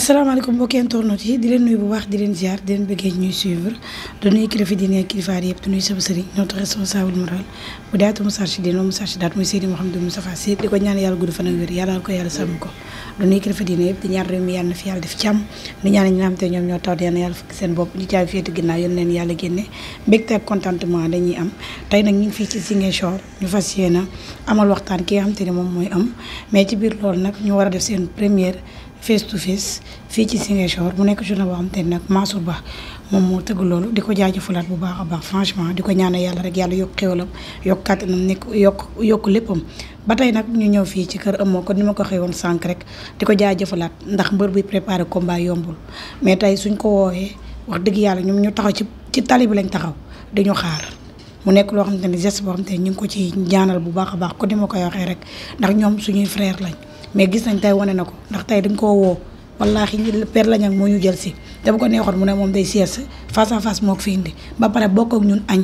asalaamaaleykum mbokki internautes yi di leen nuyu bu baax di leen ziar di leen bëggee ñuy suivre di nuyu kilifa diine ak kilifa aada yëpp di nuyu sama sëriñ notre responsable moral bu daatu Moustarchidine wa Moustarchidaty muy Seydi Mouhamadou Moustapha Sy di ko ñaan yàlla gudd fan ak wér yàlla ko yàlla sàmm ko di nuyu kilifa diine yëpp di ñaan réew mi yàlla na fi yàlla def jàmm di ñaan ñi nga xam te ñoom ñoo tawat yàlla na yàlla fukki seen bopp ñu caabi féete ginnaaw yéen leen yàlla génne mbégte ak contentement dañuy am tey nag ñu ngi fii ci Ziguinchor ñu fas yéene amal waxtaan ki nga xam te ne moom mooy am mais ci biir loolu nag ñu war a def seen première face to face fii ci Ziguinchor mu nekk journée boo xam te ne nag Mansour Ba moom moo tëgg loolu di ko jaajëfalaat bu baax a baax franchement di ko ñaanal yàlla rek yàlla yokk xéwalam yokk kàttanam nekk yokk léppam ba tey nag ñu ñëw fii ci kër Eumeu kon ni ma ko xewoon sànq rek di ko jaajëfalaat ndax mbër buy préparé combat yombul mais tey suñ ko woowee wax dëgg yàlla ñoom ñu taxaw ci tali bi lañ taxaw di ñu xaar mu nekk loo xamante ne geste boo xamante ne ñu ngi ko ci ñaanal bu baax a baax kon ni ma koy waxee rek ndax ñoom suñuy frère lañ mais gis nañ tey wane na ko ndax tey dañ koo woo wallaahi Père Lagnang moo ñu jël si te bu ko neexoon mu ne moom day sieste face à face moo ko fi indi ba pare bokk ak ñun añ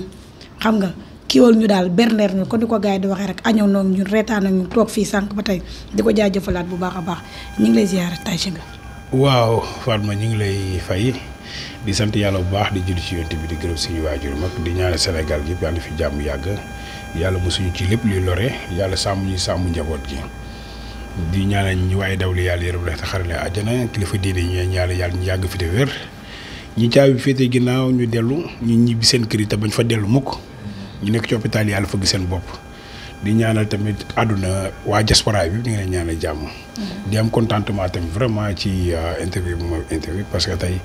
xam nga kiiwal ñu daal berndeer ñu kon di ko gars yi di waxee rek añoo noonu ñun reetaan ak ñun toog fii sànq ba tey di ko jaajëfalaat bu baax a baax ñu ngi lay ziyaare tay si nga waaw Fatma ñu ngi lay fay di sant yàlla bu baax di julli ci yonent bi di gërëm suñu waajur mag di ñaanal Sénégal yëpp yàlla fi jàmm yàgg yàlla mosuñu ci lépp luy lore yàlla sàmm ñu sàmm njaboot gi di ñaanal ñu waaye dawli yàlla yërëm la te xarale àjjana kilifa diine ñu ñaanal yàlla ñu yàgg fi te wér ñi caabi féete ginnaaw ñu dellu ñu ñibbi seen kër yi te bañ fa dellu mukk ñu nekk ci hôpital yàlla fa gis seen bopp di ñaanal tamit àdduna waa diaspora bi ñu ngi leen ñaanal jàmm di am contentement tamit vraiment ci interview bu ma interview parce que tey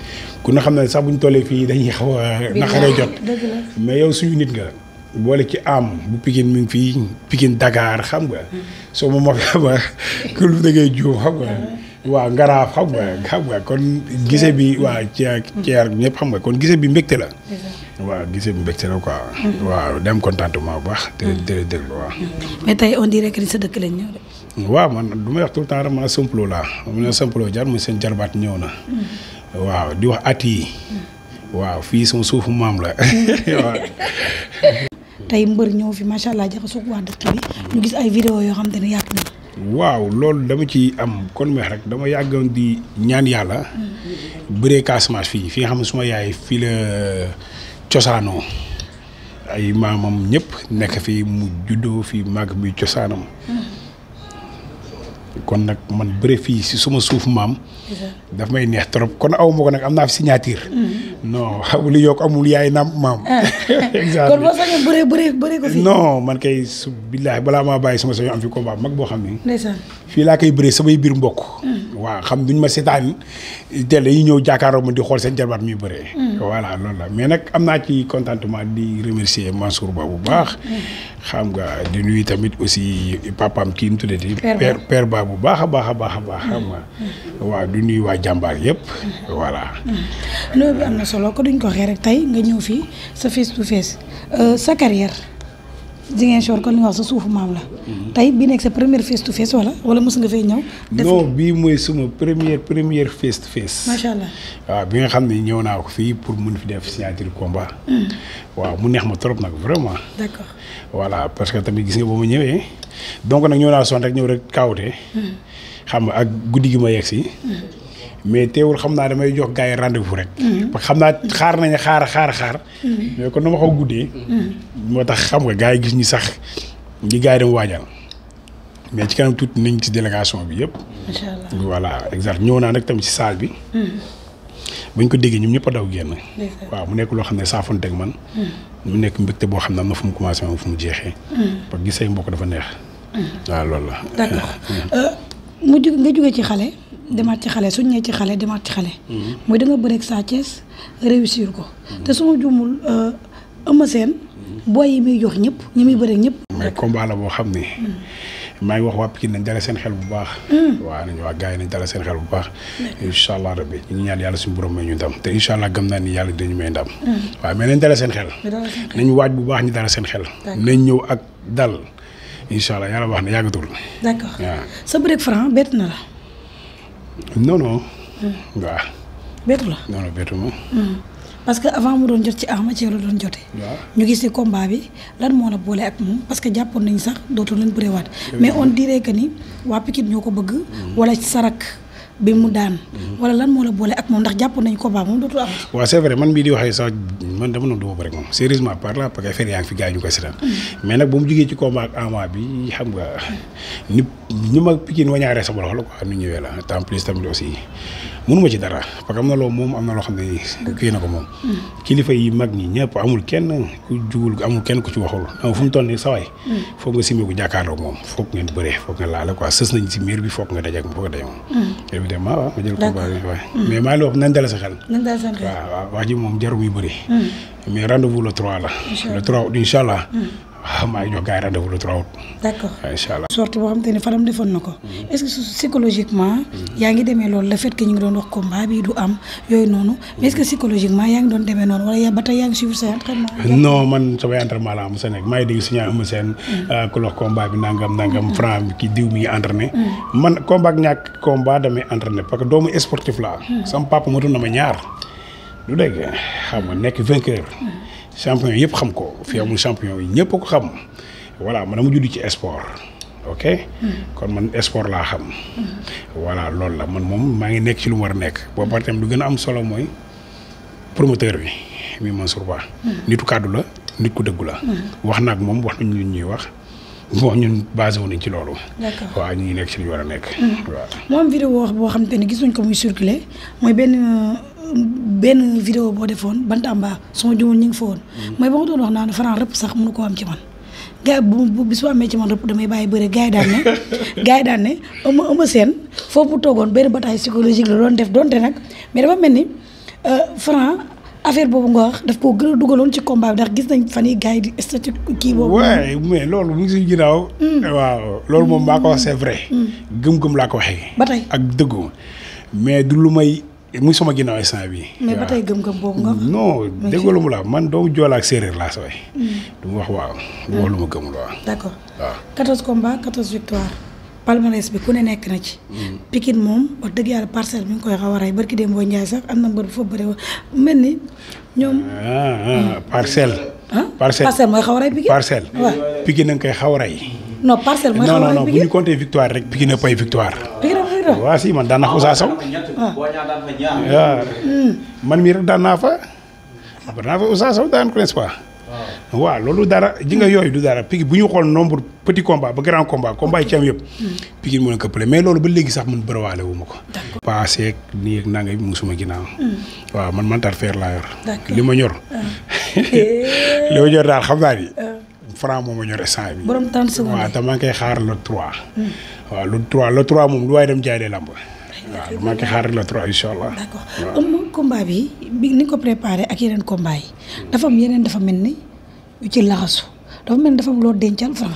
ku na xam ne sax bu ñu tollee fii dañuy xaw a naqaree jot mais yow suñu nit nga boole ci am bu Pikine mi ngi fii Pikine Dakar xam nga soo ma xam nga ku lu da ngay juum xam nga waaw ngaraaf xam nga kon gise bi waa ceer ñëpp xam nga kon gise bi mbégte la waaw gise bi mbégte la quoi waaw dem contentement bu baax te déglu waaw mais tey on dirait que ni sa dëkk lañ ñëw de waaw man du may wax tout le temps rek ma Samplo laa mu ne Samplo jar mu seen jarbaat ñëw na waaw di wax at yi waaw fii sama suufu maam la waaw tey mbër ñëw fi macha allah jaxasoo waa dëkk bi ñu gis ay vidéo yoo xam te ne yàgg na. waaw loolu dama ci am kon meex rek dama yàggoon di ñaan yàlla. bëree Casamance fii nga xam ne suma yaay fii la cosaanoo ay maamam ñëpp nekk fii mu juddoo fii màgg bi cosaanam. kon nag man bëre fii si suma suuf maam. daf may neex trop kon aw ma ko nag am naa fi signature. non xamul yokk amul yaay naam maam. kon boo sañoon bëree ko fii. non man kay su billaahi balaa maa bàyyi sama sañoon am fi combat mag boo xam ni. ndeysaan fii laa koy bëree samay biir mbokk. waaw xam duñ ma seetaan teel yi ñëw jàkkaaroo ma di xool seen jarbaat muy bëree. voilà loolu la mais nag am naa ci contentement di remercier Mansour Ba bu baax. xam nga di nuyu tamit aussi papaam kii mu tuddati. père Ba bu baax a baax xam nga. waaw di nuyu waa jàmbaar yëpp. voilà. loolu bi am na solo ko duñ ko waxee rek tey nga ñëw fii sa face to face sa carrière Ziguinchor kon li nga wax sa suufu maam la. tey bii nekk sa première face to face wala mos nga fay ñëw. non bii mooy suma première face to face. macha allah waaw bi nga xam ne ñëw naa ko fii pour mun fi def signature combat. waaw mu neex ma trop nag vraiment. d'accord voilà parce que tamit gis nga ba ma ñëwee donc nag ñëw naa son rek ñëw rek kaawute. xam nga ak guddi gi ma yegg si. mais teewul xam naa damay jox gars yi rendez-vous rek. parce que xam naa xaar nañu xaar. mais kon dama xaw guddee. moo tax xam nga gars yi gis ñi sax ñi gars yi dem waajal. mais ci kanam tuuti nañ ci délégation bi yëpp. macha allah voilà exact ñëw naa nag tamit ci salle bi. bañ ko déggee ñoom ñëpp a daw génn. waaw mu nekk loo xam ne saafoonte ak man. mu nekk mbégte boo xam ne am na fu mu commencé am fu mu jeexee. parce que gis say mbokk dafa neex. waaw loolu la. d'accord nga jóge ci xale. demaat ci xale suñ ñëwee ci xale demaat ci xale. mooy da nga bëreeg Sa Thiès réussir ko. te su ma juumul Eumeu Sène booy yi muy jox ñëpp ñi muy bëreeg ñëpp. mais combat la boo xam ne. maa ngi wax waa Pikine nañ dala seen xel bu baax. waaw nañu waa gars yi nañ dala seen xel bu baax. incha allah rabbi ñu ngi ñaan yàlla suñu borom may ñu ndam te incha allah gëm naa ni yàlla dinañu may ndam. waaw mais nañ dala seen xel. nañ waaj bu baax ñu dala seen xel. nañ ñëw ak dal incha allah yàlla wax na yàggatul. d'accord waaw sa bëreeg Franc bett na la. non. waaw. bettu la non bettu ma. parce que avant mu doon jot ci Ama ci la doon jotee. waaw ñu gis ci combat bi lan moo la boole ak moom parce que jàppoon nañ sax dootul leen bëreewaat mais on dirait que ni waa Pikine ñoo ko bëgg. wala sarak bi mu daan. wala lan moo la boole ak moom ndax jàpp nañu combat moom dootul am. waaw c'est vrai man mii di waxee sax man dama doon bëri moom sérieusement par là parce que affaire yaa ngi fi gars yi ñu koy seetaan. mais nag ba mu jógee ci combat ak Ama bi xam nga ni ma Pikine wañaaree sama loxo la quoi nu ñëwee la en plus tamit aussi mënuma ci dara parce que am na loo moom am na loo xam ne kii na ko moom. kilifa yi mag ñi ñëpp amul kenn ku jugul amul kenn ku ci waxul non fu mu toll nii saway foog nga simee ko jàkkaarloo moom foog ngeen bëree foog nga laale quoi sës nañ si miir bi foog nga dajeeg foog nga daje moom. évidemment waaw ma jël combat bi waaye. mais maa ngi wax nañ dala sa xel. nañ dala sa xel waaw wax ji moom jarul muy bëri. mais rendez-vous le 3 la. le 3 août incha allah. waaw maa ngi jox gars yi rendez-vous le 3 août. d'accord incha allah. sortie boo xam te ne Fadam defoon na ko. est-ce que psychologiquement. yaa ngi demee loolu le fait que ñu ngi doon wax combat bi du am yooyu noonu mais est-ce que psychologiquement yaa ngi doon demee noonu wala ba tey yaa ngi suivre sa entraînement. non man samay entraînement la am sa nekk maa ngi dégg suñu am seen. ku wax combat bi nangam franc bi kii diw mi ngi entraîné. man combat ak ñàkk combat damay entraîné parce que doomu sportif la sama papa matu na ma ñaar. du dégg xam nga nekk vainqueur. champion yëpp xam ko fii amul champion yi ñëpp ko xam voilà man dama judd ci sport ok. kon man sport laa xam. voilà loolu la man moom maa ngi nekk ci lu mu war a nekk. boo paree tamit lu gën a am solo mooy promoteur bi mi Mansour Ba. nitu kàddu la nit ku dëggu la. wax na ak moom wax nañu ñuy wax bon ñun basé wu nañ ci loolu. d'accord waaw ñu ngi nekk ci li ñu war a nekk. waaw moo am vidéo wax boo xam te ne gis nañ ko muy circulé mooy benn vidéo boo defoon Bantamba suma jumul ñu ngi fa woon. mooy ba ma doon wax naan Franc rëpp sax mënu ko am ci man. gars yi bu bis bu amee ci man rëpp damay bàyyi bëre gars yi daan ne Eumeu Sène foofu toogoon benn bataille psychologique la doon def donte nag mais dafa mel ni Franc affaire boobu nga wax daf koo gën a dugaloon ci combat bi ndax gis nañ fan yi gars yi di statut kii boobu. waaye mais loolu mu ngi si ginnaaw. waaw loolu moom maa ko wax c'est vrai. gëm-gëm laa ko waxee. ba tey ak dëggu mais du lu may. muy sama ginnaaw instant bi mais ba tey gëm-gëm boobu nga. non déggoolu mu la man doomu Joola ak séeréer laa sooy. du ma wax waaw. du ma wax lu ma gëmul waaw. d'accord waaw. 14 combats 14 victoires palmarès bi ku ne nekk na ci. Pikine moom wax dëgg yàlla parcelle mi ngi koy xaw a rey barki Demba Ndiaye sax am na mbër bu fa bëri woon mel ni ñoom. parcelle. parcelle mooy xaw a rey Pikine. parcelle. waaw Pikine na nga koy xaw a rey. non parcelle mooy xaw a rey non bu ñu compter victoire rek Pikine na pay victoire. waaw si man daan naa fa Ousa Sow. waaw man mii rek daan naa fa. Ousa Sow daan ko n'est-ce pas. waaw loolu dara ji nga yooyu du dara Pikine bu ñu xool nombre petit combat ba grand combat yi ci am yëpp. Pikine moo leen këppale mais loolu ba léegi sax man bëriwaale wu ma ko. paase nii ak nanga bi mu suma ginnaaw. waaw man mental faire laa yor. li ma ñor. li ma ñor daal xam naa ni. Franc moo ma ñor instant bi. borom 30 secondes waaw te maa ngi koy xaar le 3. waaw le 3 moom lu waaye dem jaay dee lamb. waaw maa ngi koy xaar le 3 incha allah. d'accord combat bi ni ko préparé ak yeneen combat yi dafa am yeneen dafa mel ni yu ci laxasu dafa mel ni dafa am loo dencal Franc.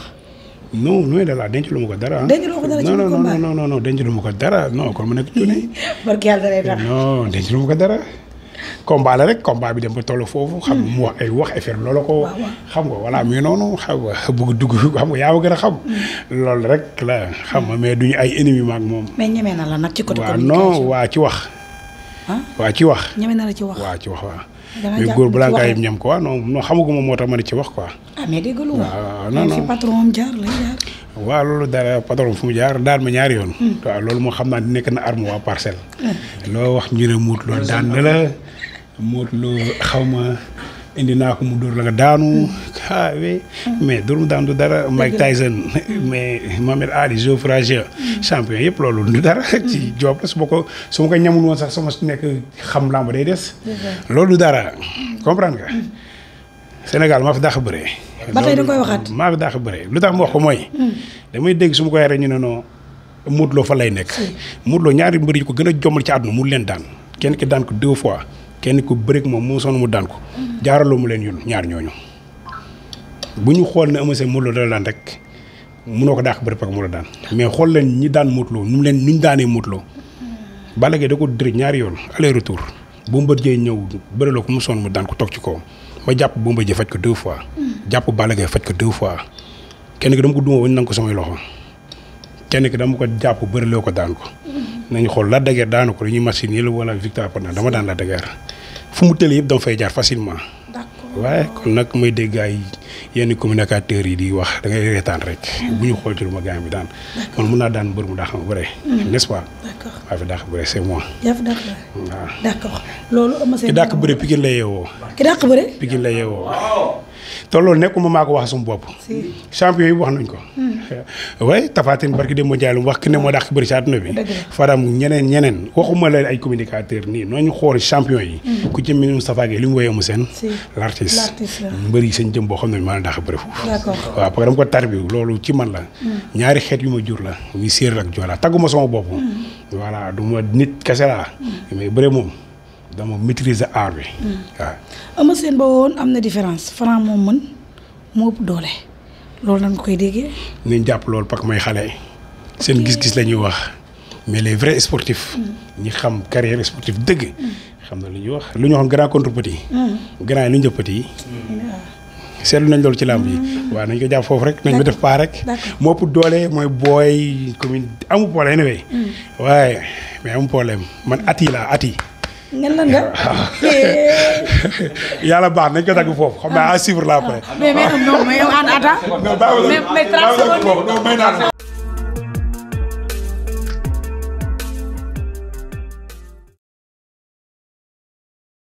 non nooy da laa dencalu ma ko dara. dencalu ko dara ci biir combat non dencalu ma ko dara non kon ma nekk tuuti. barke yàlla da lay tax non dencalu ma ko dara. combat la rek combat bi dem ba toll foofu. xam nga mu wax ay wax affaire loolu ko. xam nga voilà mais noonu xam nga bëgg dugg xam nga yaa ma gën a xam. loolu rek la xam nga mais duñu ay ennemis maag moom. mais ñeme na la nag ci côté communication non waa ci wax. waa ci wax. ñeme na la ci wax. waa ci wax waaw. mais góor balaa ngaa yem ñam quoi non xamaguma moo tax ma ne ci wax quoi. ah mais dégg nga waaw non fi patron am jaar lay jaar. waaw loolu dara patron fu mu jaar daan ma ñaari yoon. waaw loolu moo xam naa nekk na arme waa parcelle. loo wax ñu ne muut loolu daan na la. Modou Lo xaw ma indi naa ko mu dóor la nga daanu mais dóor mu daan du dara Mike Tyson mais Mohamed Ali Joe Frazier champion yëpp loolu du dara ci job la su ma ko ñamul woon sax sama nekk xam làmb day des loolu du dara comprendre nga Sénégal maa fi dàq bëree ba tey da koy waxaat maa fi dàq bëree lu tax ma wax ko mooy damay dégg su ma ko yaree ñu ne non Modou Lo fa lay nekk Modou Lo ñaari mbër yi ko gën a jommal ci àdduna mu leen daan kenn ki daan ko 2 fois kenn ku bëreeg moom moo sonn mu daan ko jaaraloo mu leen yoon ñaar ñooñu bu ñu xool ne Eumeu Sène Modou Lo dala daan rek mënoo ko dàq bëri parce que mu la daan mais xool leen ñi daan Modou Lo nu ñu daanee Modou Lo Balla Gaye da ko dërëj ñaari yoon aller retour Bombardier ñëw bëriloo ko mu sonn mu daan ko toog ci kawam ba jàpp Bombardier faj ko 2 fois jàpp Balla Gaye faj ko 2 fois kenn ki dama ko duma ba ñu nangu ko samay loxo kenn ki dama ko jàpp bëriloo ko daan ko nañu xool Lac de Guiers daanu ko dañuy machine yi la wala victoire pendant dama daan Lac de Guiers fu mu tëlee yëpp dama fay jaar facilement. d'accord waaye kon nag may dégg ay yenn communicateurs yi di wax da ngay reetaan rek. bu ñu xool ci lu ma gaañ bi daan. man mun naa daan mbër mu daax ma bëre. n'est-ce pas. d'accord maa fi daax bëre c'est moi. yaa fi dàq bëre. waaw d'accord loolu am ki dàq bëre Pikine la yeewoo. ki dàq bëre. Pikine la yeewoo. te loolu nekkuma maa ko wax suñu bopp. champion yi wax nañ ko. waaye Tapha Tine barki dem mondial wax ki ne moo dàq bëri ci àdduna bi. Fadam ñeneen waxuma la ay communicateur nii nooñu xool champion yi. ku ci mel ni Moustapha Gueye li mu woyee mu seen. l'artiste mbëri seen jëm boo xam ne maa dàq bëri foofu. d'accord waaw parce que dama ko tarbi loolu ci man la. ñaari xeet yu ma jur la muy séeréer ak joola tagguma sama bopp. voilà du ma nit kese laa. mais bëre moom. dama maîtriser art bi. waaw. Eumeu Sène ba woon am na différence Franc moom mën moo ëpp doole loolu nan nga koy déggee. nañ jàpp loolu parce que may xale seen gis-gis la ñuy wax mais les vrais sportifs. ñi xam carrière sportive dëgg. xam na lu ñuy wax lu ñu waxoon grand contre petit. grand yi lu ñu jëf petit yi. seetlu nañ loolu ci làmb yi. waaw nañ ko jàpp foofu rek nañ ma def paa rek. moo ëpp doole mooy booy commune amu problème anyway waaye mais amu problème man at yi laa at yi. ngeen lan nga. yàlla baax nañ ko dagg foofu xam naa à suivre la après. mais non mais yow en attendant. mais 30 secondes.